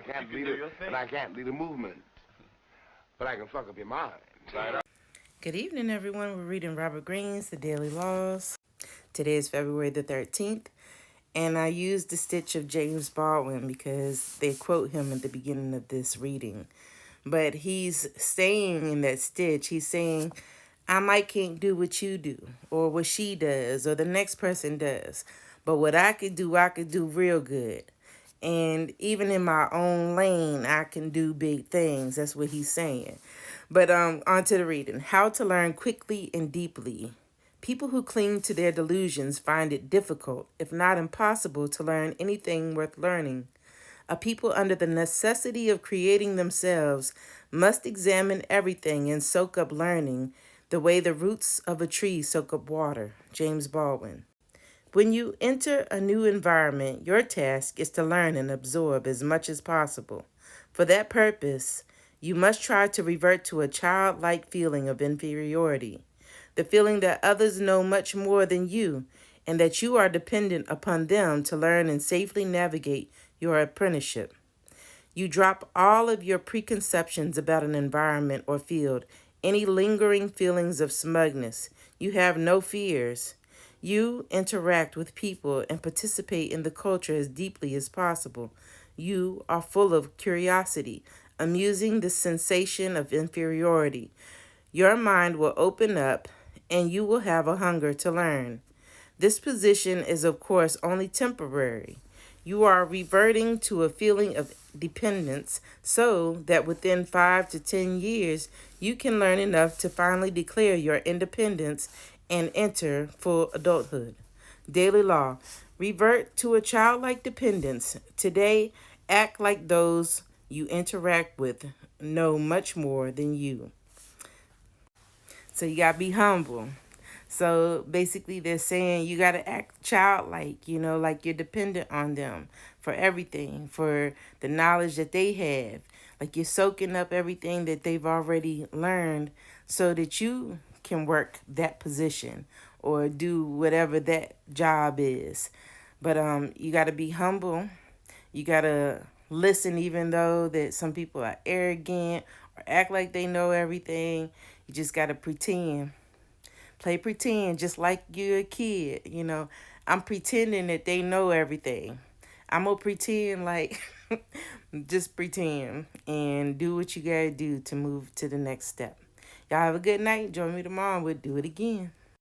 can't lead it, and I can't lead a movement, but I can fuck up your mind. Good evening, everyone. We're reading Robert Greene's The Daily Laws. Today is February the 13th, and I used the stitch of James Baldwin because they quote him at the beginning of this reading. But he's saying in that stitch, he's saying, I might can't do what you do, or what she does, or the next person does. But what I could do real good. And even in my own lane, I can do big things. That's what he's saying. But on to the reading. How to learn quickly and deeply. People who cling to their delusions find it difficult, if not impossible, to learn anything worth learning. A people under the necessity of creating themselves must examine everything and soak up learning, the way the roots of a tree soak up water. James Baldwin. When you enter a new environment, your task is to learn and absorb as much as possible. For that purpose, you must try to revert to a childlike feeling of inferiority, the feeling that others know much more than you, and that you are dependent upon them to learn and safely navigate your apprenticeship. You drop all of your preconceptions about an environment or field, any lingering feelings of smugness. You have no fears. You interact with people and participate in the culture as deeply as possible. You are full of curiosity, amusing the sensation of inferiority. Your mind will open up and you will have a hunger to learn. This position is, of course, only temporary. You are reverting to a feeling of dependence so that within 5 to 10 years, you can learn enough to finally declare your independence and enter full adulthood. Daily law. Revert to a childlike dependence. Today, act like those you interact with know much more than you. So you got to be humble. So basically they're saying you got to act childlike, like you're dependent on them for everything, for the knowledge that they have. Like you're soaking up everything that they've already learned so that you can work that position or do whatever that job is. But you got to be humble. You got to listen even though that some people are arrogant or act like they know everything. You just got to pretend. Play pretend just like you're a kid, I'm pretending that they know everything. I'm going to pretend like, just pretend and do what you got to do to move to the next step. Y'all have a good night. Join me tomorrow. We'll do it again.